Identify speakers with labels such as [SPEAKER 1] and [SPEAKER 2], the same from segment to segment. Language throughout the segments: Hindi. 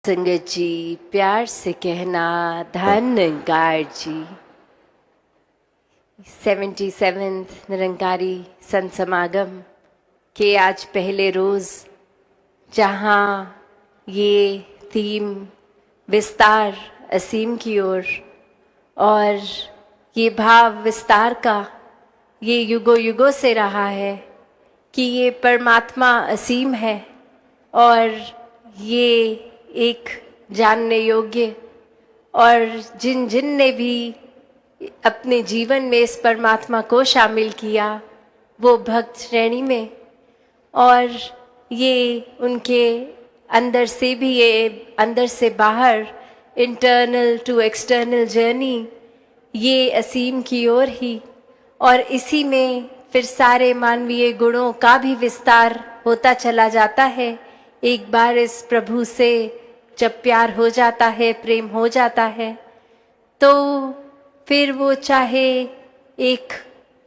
[SPEAKER 1] संगत जी, प्यार से कहना धन निरंकार जी। 77th निरंकारी संत समागम के आज पहले रोज, जहाँ ये थीम विस्तार असीम की ओर और ये भाव विस्तार का ये युगों युगों से रहा है कि ये परमात्मा असीम है और ये एक जानने योग्य, और जिन जिन ने भी अपने जीवन में इस परमात्मा को शामिल किया वो भक्त श्रेणी में, और ये उनके अंदर से भी, ये अंदर से बाहर, इंटरनल टू एक्सटर्नल जर्नी, ये असीम की ओर ही, और इसी में फिर सारे मानवीय गुणों का भी विस्तार होता चला जाता है। एक बार इस प्रभु से जब प्यार हो जाता है, प्रेम हो जाता है, तो फिर वो चाहे एक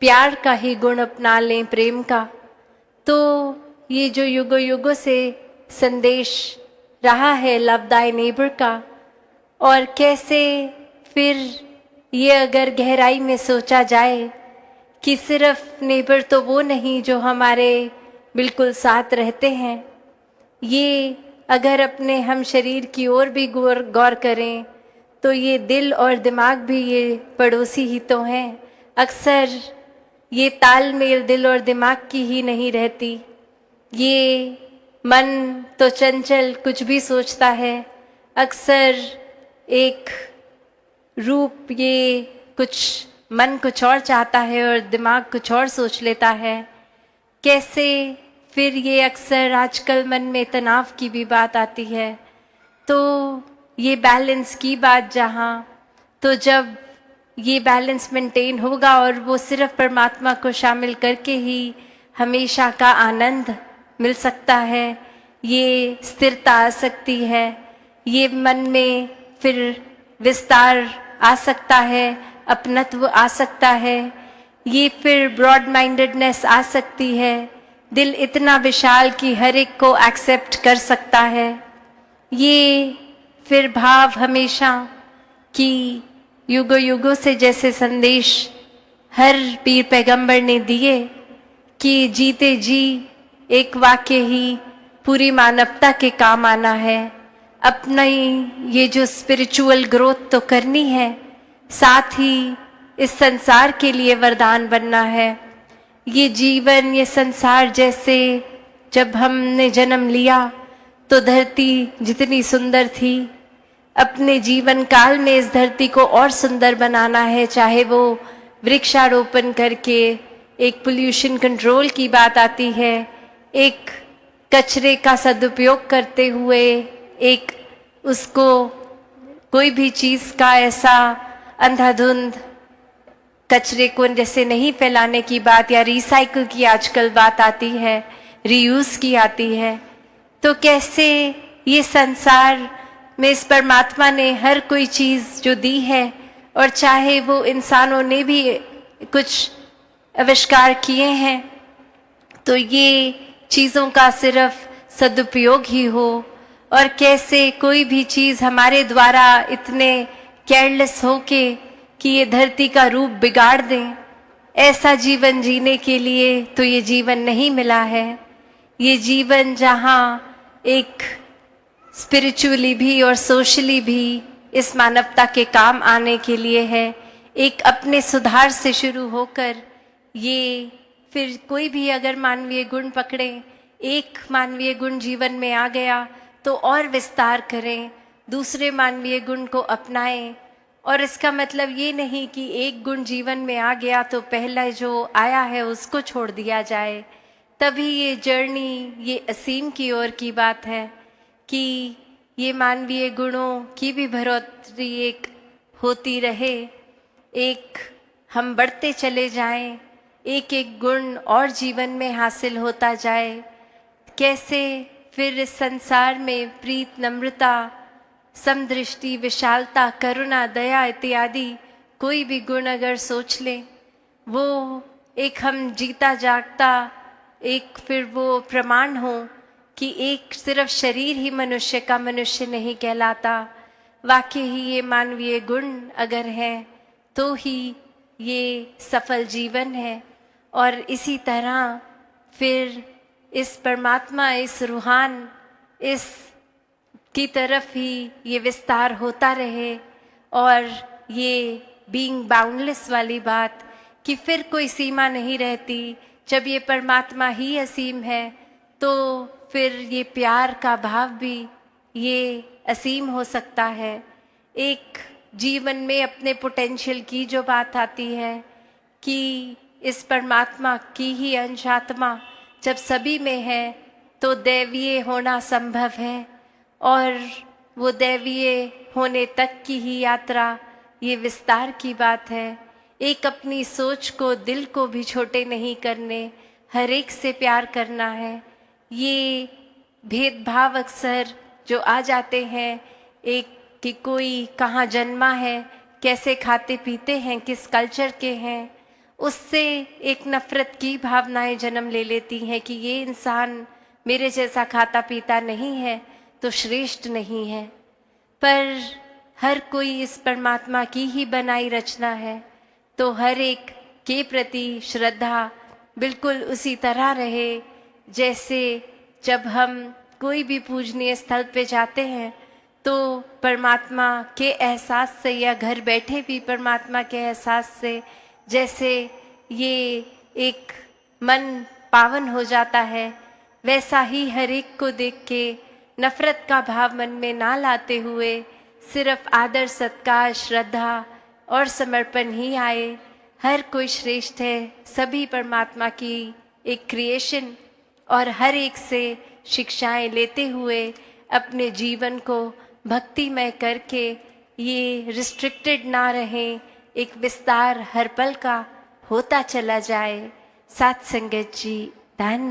[SPEAKER 1] प्यार का ही गुण अपना लें, प्रेम का, तो ये जो युगों युगों से संदेश रहा है लव दाई नेबर का, और कैसे फिर ये अगर गहराई में सोचा जाए कि सिर्फ नेबर तो वो नहीं जो हमारे बिल्कुल साथ रहते हैं, ये अगर अपने हम शरीर की ओर भी गौर करें तो ये दिल और दिमाग भी ये पड़ोसी ही तो हैं। अक्सर ये तालमेल दिल और दिमाग की ही नहीं रहती। ये मन तो चंचल कुछ भी सोचता है, अक्सर एक रूप, ये कुछ मन कुछ और चाहता है और दिमाग कुछ और सोच लेता है। कैसे फिर ये अक्सर आजकल मन में तनाव की भी बात आती है, तो ये बैलेंस की बात जहाँ, तो जब ये बैलेंस मेंटेन होगा और वो सिर्फ परमात्मा को शामिल करके ही हमेशा का आनंद मिल सकता है, ये स्थिरता आ सकती है, ये मन में फिर विस्तार आ सकता है, अपनत्व आ सकता है, ये फिर ब्रॉड माइंडेडनेस आ सकती है, दिल इतना विशाल कि हर एक को एक्सेप्ट कर सकता है। ये फिर भाव हमेशा कि युगों युगों से जैसे संदेश हर पीर पैगंबर ने दिए कि जीते जी एक वाक्य ही पूरी मानवता के काम आना है, अपना ये जो स्पिरिचुअल ग्रोथ तो करनी है, साथ ही इस संसार के लिए वरदान बनना है। ये जीवन, ये संसार, जैसे जब हमने जन्म लिया तो धरती जितनी सुंदर थी, अपने जीवन काल में इस धरती को और सुंदर बनाना है, चाहे वो वृक्षारोपण करके, एक पोल्यूशन कंट्रोल की बात आती है, एक कचरे का सदुपयोग करते हुए, एक उसको कोई भी चीज़ का ऐसा अंधाधुंध कचरे को जैसे नहीं फैलाने की बात, या रिसाइकल की आजकल बात आती है, रीयूज की आती है। तो कैसे ये संसार में इस परमात्मा ने हर कोई चीज़ जो दी है, और चाहे वो इंसानों ने भी कुछ आविष्कार किए हैं, तो ये चीज़ों का सिर्फ सदुपयोग ही हो, और कैसे कोई भी चीज़ हमारे द्वारा इतने केयरलेस हो के कि ये धरती का रूप बिगाड़ दें, ऐसा जीवन जीने के लिए तो ये जीवन नहीं मिला है। ये जीवन जहाँ एक स्पिरिचुअली भी और सोशली भी इस मानवता के काम आने के लिए है, एक अपने सुधार से शुरू होकर, ये फिर कोई भी अगर मानवीय गुण पकड़ें, एक मानवीय गुण जीवन में आ गया तो और विस्तार करें, दूसरे मानवीय गुण को अपनाएं। और इसका मतलब ये नहीं कि एक गुण जीवन में आ गया तो पहला जो आया है उसको छोड़ दिया जाए। तभी ये जर्नी, ये असीम की ओर की बात है कि ये मानवीय गुणों की भी बढ़ोतरी एक होती रहे, एक हम बढ़ते चले जाएं, एक एक गुण और जीवन में हासिल होता जाए। कैसे फिर इस संसार में प्रीत, नम्रता, समदृष्टि, विशालता, करुणा, दया इत्यादि कोई भी गुण अगर सोच लें, वो एक हम जीता जागता एक फिर वो प्रमाण हो कि एक सिर्फ शरीर ही मनुष्य का मनुष्य नहीं कहलाता, वाकई ही ये मानवीय गुण अगर हैं तो ही ये सफल जीवन है। और इसी तरह फिर इस परमात्मा, इस रूहान, इस की तरफ ही ये विस्तार होता रहे। और ये बीइंग बाउंडलेस वाली बात कि फिर कोई सीमा नहीं रहती, जब ये परमात्मा ही असीम है तो फिर ये प्यार का भाव भी ये असीम हो सकता है। एक जीवन में अपने पोटेंशियल की जो बात आती है कि इस परमात्मा की ही अंशात्मा जब सभी में है तो दैवीय होना संभव है, और वो दैवीय होने तक की ही यात्रा ये विस्तार की बात है। एक अपनी सोच को, दिल को भी छोटे नहीं करने, हर एक से प्यार करना है। ये भेदभाव अक्सर जो आ जाते हैं, एक कि कोई कहाँ जन्मा है, कैसे खाते पीते हैं, किस कल्चर के हैं, उससे एक नफरत की भावनाएं जन्म ले लेती हैं कि ये इंसान मेरे जैसा खाता पीता नहीं है तो श्रेष्ठ नहीं है। पर हर कोई इस परमात्मा की ही बनाई रचना है, तो हर एक के प्रति श्रद्धा बिल्कुल उसी तरह रहे जैसे जब हम कोई भी पूजनीय स्थल पे जाते हैं तो परमात्मा के एहसास से, या घर बैठे भी परमात्मा के एहसास से जैसे ये एक मन पावन हो जाता है, वैसा ही हर एक को देख के नफरत का भाव मन में ना लाते हुए सिर्फ आदर, सत्कार, श्रद्धा और समर्पण ही आए। हर कोई श्रेष्ठ है, सभी परमात्मा की एक क्रिएशन, और हर एक से शिक्षाएं लेते हुए अपने जीवन को भक्तिमय करके ये रिस्ट्रिक्टेड ना रहे, एक विस्तार हर पल का होता चला जाए। साथ संगत जी, धन्यवाद।